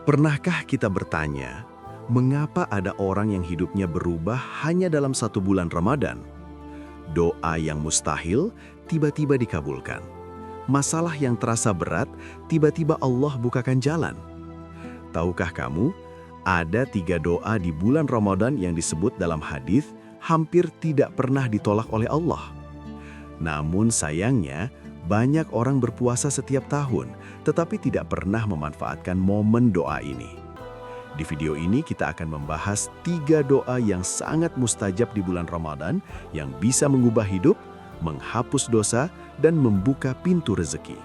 Pernahkah kita bertanya, mengapa ada orang yang hidupnya berubah hanya dalam 1 bulan Ramadan? Doa yang mustahil tiba-tiba dikabulkan. Masalah yang terasa berat, tiba-tiba Allah bukakan jalan. Tahukah kamu, ada 3 doa di bulan Ramadan yang disebut dalam hadis hampir tidak pernah ditolak oleh Allah. Namun sayangnya, banyak orang berpuasa setiap tahun, tetapi tidak pernah memanfaatkan momen doa ini. Di video ini kita akan membahas 3 doa yang sangat mustajab di bulan Ramadan yang bisa mengubah hidup, menghapus dosa, dan membuka pintu rezeki.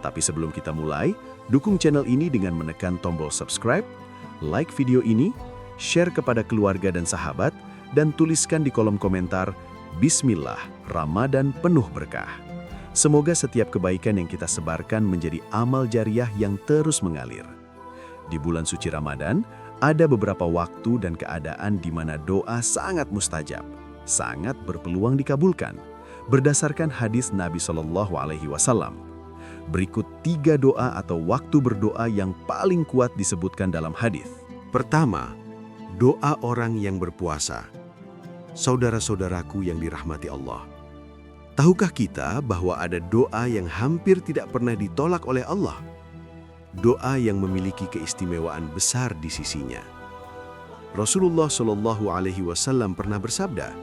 Tapi sebelum kita mulai, dukung channel ini dengan menekan tombol subscribe, like video ini, share kepada keluarga dan sahabat, dan tuliskan di kolom komentar, Bismillah, Ramadan penuh berkah. Semoga setiap kebaikan yang kita sebarkan menjadi amal jariah yang terus mengalir. Di bulan suci Ramadan, ada beberapa waktu dan keadaan di mana doa sangat mustajab, sangat berpeluang dikabulkan, berdasarkan hadis Nabi SAW. Berikut 3 doa atau waktu berdoa yang paling kuat disebutkan dalam hadis. Pertama, doa orang yang berpuasa. Saudara-saudaraku yang dirahmati Allah, tahukah kita bahwa ada doa yang hampir tidak pernah ditolak oleh Allah? Doa yang memiliki keistimewaan besar di sisinya. Rasulullah SAW pernah bersabda,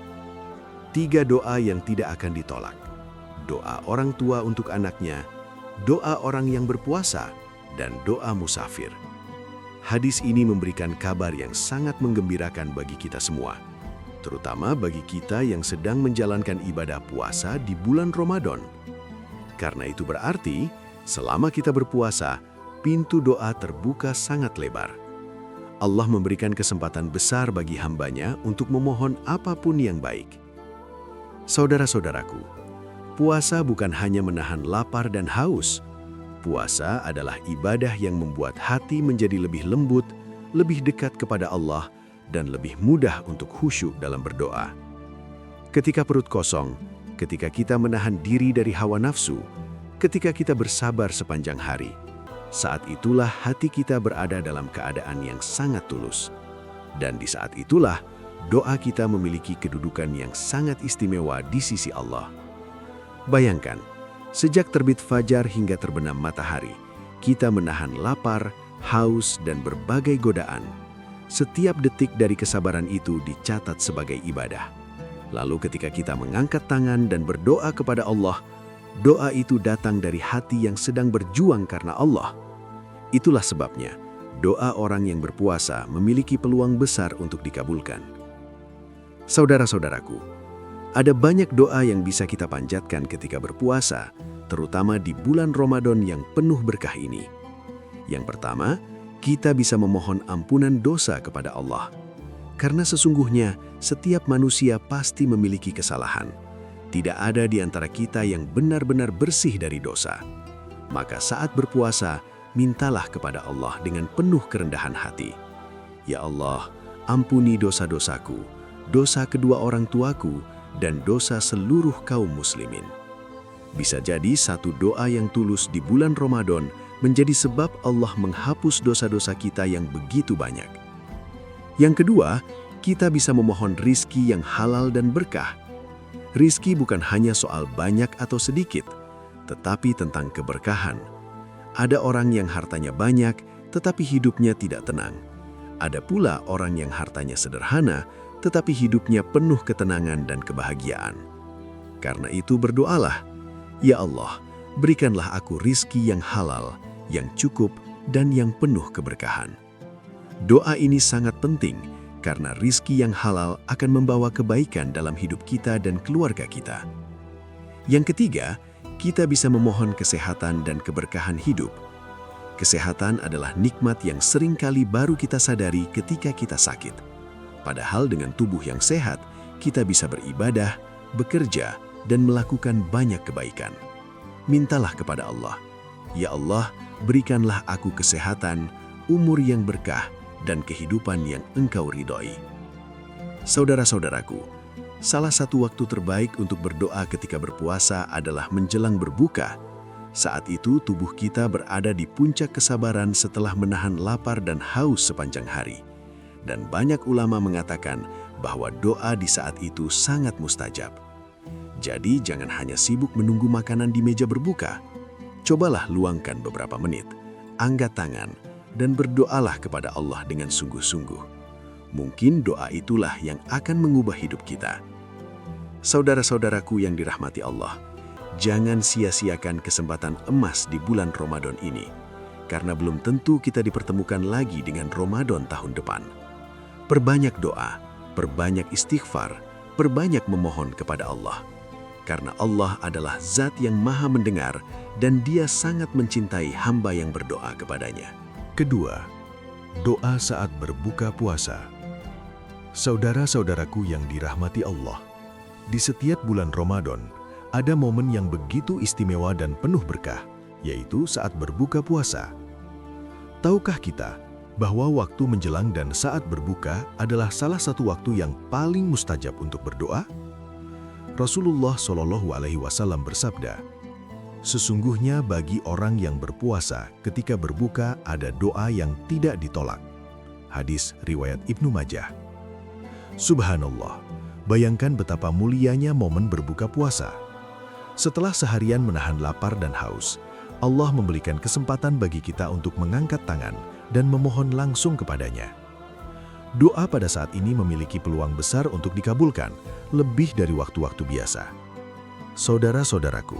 3 doa yang tidak akan ditolak. Doa orang tua untuk anaknya, doa orang yang berpuasa, dan doa musafir. Hadis ini memberikan kabar yang sangat menggembirakan bagi kita semua, terutama bagi kita yang sedang menjalankan ibadah puasa di bulan Ramadan. Karena itu berarti, selama kita berpuasa, pintu doa terbuka sangat lebar. Allah memberikan kesempatan besar bagi hambanya untuk memohon apapun yang baik. Saudara-saudaraku, puasa bukan hanya menahan lapar dan haus. Puasa adalah ibadah yang membuat hati menjadi lebih lembut, lebih dekat kepada Allah, dan lebih mudah untuk khusyuk dalam berdoa. Ketika perut kosong, ketika kita menahan diri dari hawa nafsu, ketika kita bersabar sepanjang hari, saat itulah hati kita berada dalam keadaan yang sangat tulus. Dan di saat itulah, doa kita memiliki kedudukan yang sangat istimewa di sisi Allah. Bayangkan, sejak terbit fajar hingga terbenam matahari, kita menahan lapar, haus, dan berbagai godaan. Setiap detik dari kesabaran itu dicatat sebagai ibadah. Lalu ketika kita mengangkat tangan dan berdoa kepada Allah, doa itu datang dari hati yang sedang berjuang karena Allah. Itulah sebabnya, doa orang yang berpuasa memiliki peluang besar untuk dikabulkan. Saudara-saudaraku, ada banyak doa yang bisa kita panjatkan ketika berpuasa, terutama di bulan Ramadan yang penuh berkah ini. Yang pertama, kita bisa memohon ampunan dosa kepada Allah. Karena sesungguhnya setiap manusia pasti memiliki kesalahan. Tidak ada di antara kita yang benar-benar bersih dari dosa. Maka saat berpuasa, mintalah kepada Allah dengan penuh kerendahan hati. Ya Allah, ampuni dosa-dosaku, dosa kedua orang tuaku, dan dosa seluruh kaum muslimin. Bisa jadi satu doa yang tulus di bulan Ramadan menjadi sebab Allah menghapus dosa-dosa kita yang begitu banyak. Yang kedua, kita bisa memohon rizki yang halal dan berkah. Rizki bukan hanya soal banyak atau sedikit, tetapi tentang keberkahan. Ada orang yang hartanya banyak, tetapi hidupnya tidak tenang. Ada pula orang yang hartanya sederhana, tetapi hidupnya penuh ketenangan dan kebahagiaan. Karena itu berdoalah, Ya Allah, berikanlah aku rizki yang halal, yang cukup, dan yang penuh keberkahan. Doa ini sangat penting, karena rizki yang halal akan membawa kebaikan dalam hidup kita dan keluarga kita. Yang ketiga, kita bisa memohon kesehatan dan keberkahan hidup. Kesehatan adalah nikmat yang seringkali baru kita sadari ketika kita sakit. Padahal dengan tubuh yang sehat, kita bisa beribadah, bekerja, dan melakukan banyak kebaikan. Mintalah kepada Allah, Ya Allah, berikanlah aku kesehatan, umur yang berkah, dan kehidupan yang Engkau ridhoi. Saudara-saudaraku, salah satu waktu terbaik untuk berdoa ketika berpuasa adalah menjelang berbuka. Saat itu tubuh kita berada di puncak kesabaran setelah menahan lapar dan haus sepanjang hari. Dan banyak ulama mengatakan bahwa doa di saat itu sangat mustajab. Jadi jangan hanya sibuk menunggu makanan di meja berbuka. Cobalah luangkan beberapa menit, angkat tangan, dan berdoalah kepada Allah dengan sungguh-sungguh. Mungkin doa itulah yang akan mengubah hidup kita. Saudara-saudaraku yang dirahmati Allah, jangan sia-siakan kesempatan emas di bulan Ramadan ini, karena belum tentu kita dipertemukan lagi dengan Ramadan tahun depan. Perbanyak doa, perbanyak istighfar, perbanyak memohon kepada Allah. Karena Allah adalah Zat yang Maha Mendengar dan Dia sangat mencintai hamba yang berdoa kepadanya. Kedua, doa saat berbuka puasa. Saudara-saudaraku yang dirahmati Allah, di setiap bulan Ramadan, ada momen yang begitu istimewa dan penuh berkah, yaitu saat berbuka puasa. Tahukah kita bahwa waktu menjelang dan saat berbuka adalah salah satu waktu yang paling mustajab untuk berdoa? Rasulullah SAW bersabda, "Sesungguhnya bagi orang yang berpuasa ketika berbuka ada doa yang tidak ditolak." Hadis riwayat Ibnu Majah. Subhanallah, bayangkan betapa mulianya momen berbuka puasa. Setelah seharian menahan lapar dan haus, Allah memberikan kesempatan bagi kita untuk mengangkat tangan dan memohon langsung kepadanya. Doa pada saat ini memiliki peluang besar untuk dikabulkan, lebih dari waktu-waktu biasa. Saudara-saudaraku,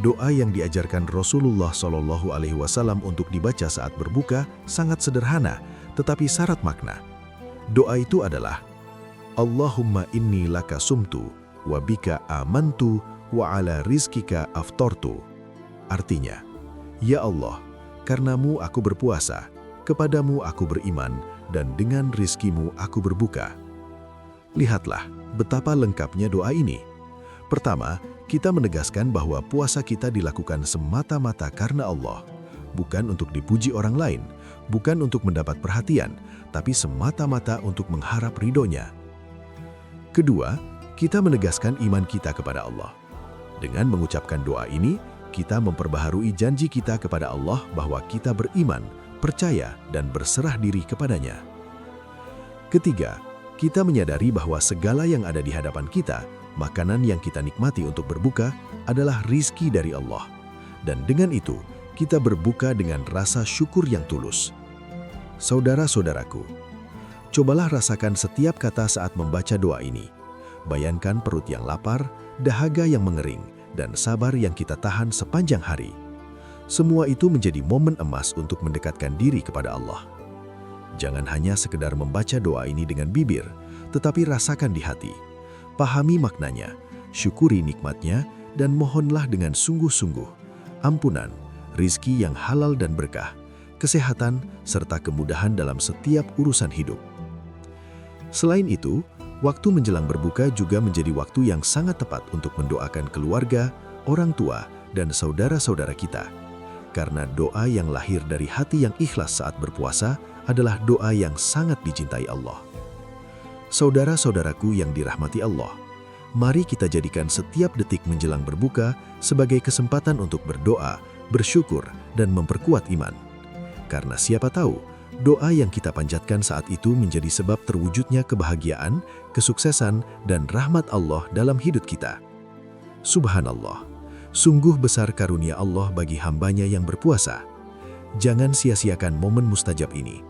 doa yang diajarkan Rasulullah SAW untuk dibaca saat berbuka sangat sederhana, tetapi syarat makna. Doa itu adalah, Allahumma inni laka sumtu, wa bika amantu, wa ala rizkika aftortu. Artinya, Ya Allah, karenamu aku berpuasa, kepadamu aku beriman, dan dengan rizkimu aku berbuka. Lihatlah betapa lengkapnya doa ini. Pertama, kita menegaskan bahwa puasa kita dilakukan semata-mata karena Allah, bukan untuk dipuji orang lain, bukan untuk mendapat perhatian, tapi semata-mata untuk mengharap ridhonya. Kedua, kita menegaskan iman kita kepada Allah. Dengan mengucapkan doa ini, kita memperbaharui janji kita kepada Allah bahwa kita beriman, percaya, dan berserah diri kepadanya. Ketiga, kita menyadari bahwa segala yang ada di hadapan kita, makanan yang kita nikmati untuk berbuka, adalah rizki dari Allah. Dan dengan itu, kita berbuka dengan rasa syukur yang tulus. Saudara-saudaraku, cobalah rasakan setiap kata saat membaca doa ini. Bayangkan perut yang lapar, dahaga yang mengering, dan sabar yang kita tahan sepanjang hari. Semua itu menjadi momen emas untuk mendekatkan diri kepada Allah. Jangan hanya sekedar membaca doa ini dengan bibir, tetapi rasakan di hati. Pahami maknanya, syukuri nikmatnya, dan mohonlah dengan sungguh-sungguh ampunan, rizki yang halal dan berkah, kesehatan, serta kemudahan dalam setiap urusan hidup. Selain itu, waktu menjelang berbuka juga menjadi waktu yang sangat tepat untuk mendoakan keluarga, orang tua, dan saudara-saudara kita. Karena doa yang lahir dari hati yang ikhlas saat berpuasa adalah doa yang sangat dicintai Allah. Saudara-saudaraku yang dirahmati Allah, mari kita jadikan setiap detik menjelang berbuka sebagai kesempatan untuk berdoa, bersyukur, dan memperkuat iman. Karena siapa tahu, doa yang kita panjatkan saat itu menjadi sebab terwujudnya kebahagiaan, kesuksesan, dan rahmat Allah dalam hidup kita. Subhanallah, sungguh besar karunia Allah bagi hambanya yang berpuasa. Jangan sia-siakan momen mustajab ini.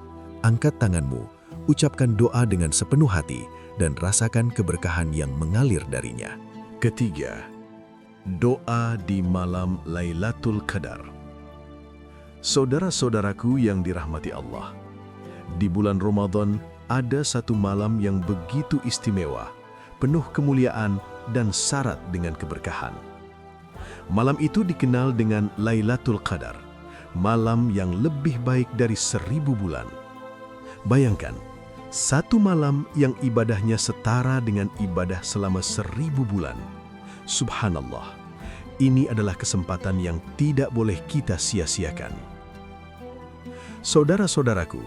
Angkat tanganmu, ucapkan doa dengan sepenuh hati, dan rasakan keberkahan yang mengalir darinya. Ketiga, doa di malam Lailatul Qadar. Saudara-saudaraku yang dirahmati Allah, di bulan Ramadan ada satu malam yang begitu istimewa, penuh kemuliaan dan syarat dengan keberkahan. Malam itu dikenal dengan Lailatul Qadar, malam yang lebih baik dari 1000 bulan. Bayangkan, satu malam yang ibadahnya setara dengan ibadah selama 1000 bulan. Subhanallah, ini adalah kesempatan yang tidak boleh kita sia-siakan. Saudara-saudaraku,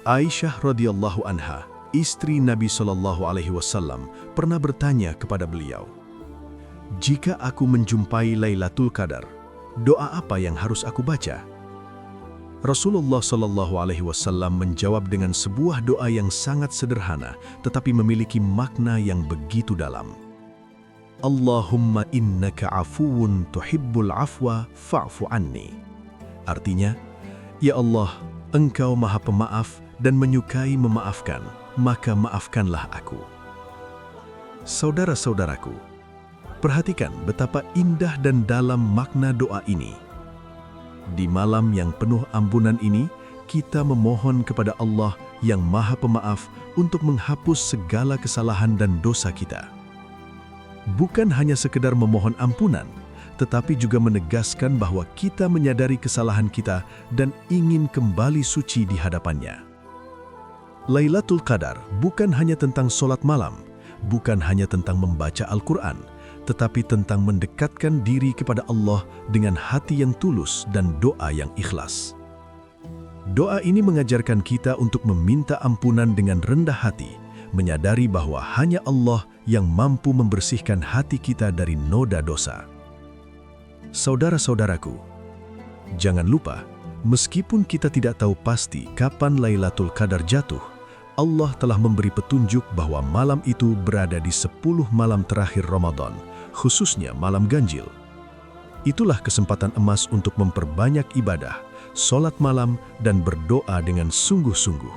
Aisyah radhiyallahu anha, istri Nabi SAW, pernah bertanya kepada beliau, "Jika aku menjumpai Lailatul Qadar, doa apa yang harus aku baca? Rasulullah Shallallahu Alaihi Wasallam menjawab dengan sebuah doa yang sangat sederhana, tetapi memiliki makna yang begitu dalam. Allahumma innaka afuwun tuhibbul afwa fa'fu anni. Artinya, ya Allah, Engkau Maha Pemaaf dan menyukai memaafkan, maka maafkanlah aku. Saudara-saudaraku, perhatikan betapa indah dan dalam makna doa ini. Di malam yang penuh ampunan ini, kita memohon kepada Allah yang Maha Pemaaf untuk menghapus segala kesalahan dan dosa kita. Bukan hanya sekedar memohon ampunan, tetapi juga menegaskan bahwa kita menyadari kesalahan kita dan ingin kembali suci di hadapannya. Lailatul Qadar bukan hanya tentang sholat malam, bukan hanya tentang membaca Al-Quran, tetapi tentang mendekatkan diri kepada Allah dengan hati yang tulus dan doa yang ikhlas. Doa ini mengajarkan kita untuk meminta ampunan dengan rendah hati, menyadari bahwa hanya Allah yang mampu membersihkan hati kita dari noda dosa. Saudara-saudaraku, jangan lupa, meskipun kita tidak tahu pasti kapan Lailatul Qadar jatuh, Allah telah memberi petunjuk bahwa malam itu berada di 10 malam terakhir Ramadan, khususnya malam ganjil. Itulah kesempatan emas untuk memperbanyak ibadah, sholat malam, dan berdoa dengan sungguh-sungguh.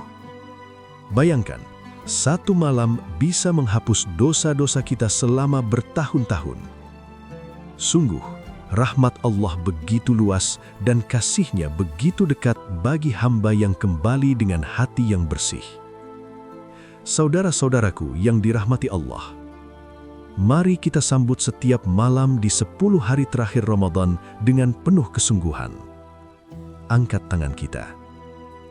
Bayangkan, satu malam bisa menghapus dosa-dosa kita selama bertahun-tahun. Sungguh, rahmat Allah begitu luas dan kasih-Nya begitu dekat bagi hamba yang kembali dengan hati yang bersih. Saudara-saudaraku yang dirahmati Allah, mari kita sambut setiap malam di 10 hari terakhir Ramadan dengan penuh kesungguhan. Angkat tangan kita,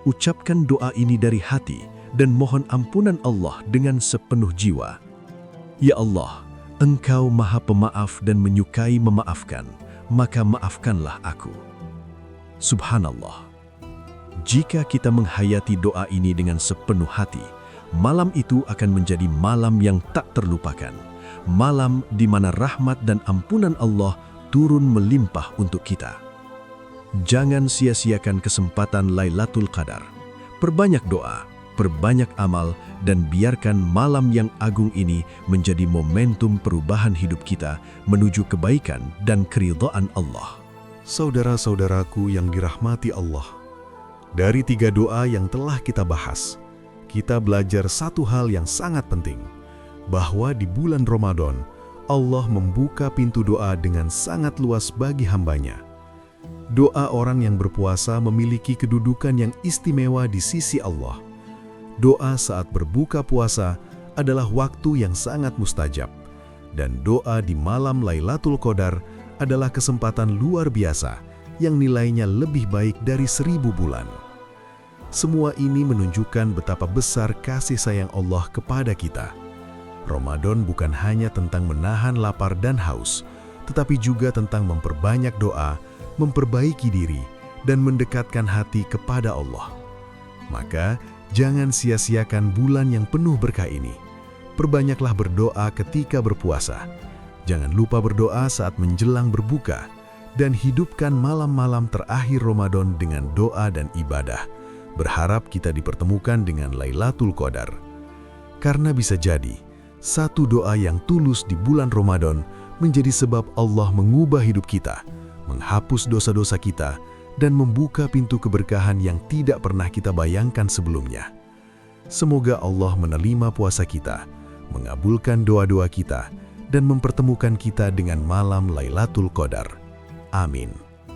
ucapkan doa ini dari hati, dan mohon ampunan Allah dengan sepenuh jiwa. Ya Allah, Engkau Maha Pemaaf dan menyukai memaafkan, maka maafkanlah aku. Subhanallah. Jika kita menghayati doa ini dengan sepenuh hati, malam itu akan menjadi malam yang tak terlupakan. Malam di mana rahmat dan ampunan Allah turun melimpah untuk kita. Jangan sia-siakan kesempatan Lailatul Qadar. Perbanyak doa, perbanyak amal, dan biarkan malam yang agung ini menjadi momentum perubahan hidup kita menuju kebaikan dan keridhaan Allah. Saudara-saudaraku yang dirahmati Allah, dari 3 doa yang telah kita bahas, kita belajar satu hal yang sangat penting, bahwa di bulan Ramadan, Allah membuka pintu doa dengan sangat luas bagi hambanya. Doa orang yang berpuasa memiliki kedudukan yang istimewa di sisi Allah. Doa saat berbuka puasa adalah waktu yang sangat mustajab, dan doa di malam Lailatul Qadar adalah kesempatan luar biasa yang nilainya lebih baik dari 1000 bulan. Semua ini menunjukkan betapa besar kasih sayang Allah kepada kita. Ramadan bukan hanya tentang menahan lapar dan haus, tetapi juga tentang memperbanyak doa, memperbaiki diri, dan mendekatkan hati kepada Allah. Maka, jangan sia-siakan bulan yang penuh berkah ini. Perbanyaklah berdoa ketika berpuasa. Jangan lupa berdoa saat menjelang berbuka, dan hidupkan malam-malam terakhir Ramadan dengan doa dan ibadah. Berharap kita dipertemukan dengan Lailatul Qadar. Karena bisa jadi, satu doa yang tulus di bulan Ramadan menjadi sebab Allah mengubah hidup kita, menghapus dosa-dosa kita, dan membuka pintu keberkahan yang tidak pernah kita bayangkan sebelumnya. Semoga Allah menerima puasa kita, mengabulkan doa-doa kita, dan mempertemukan kita dengan malam Lailatul Qadar. Amin.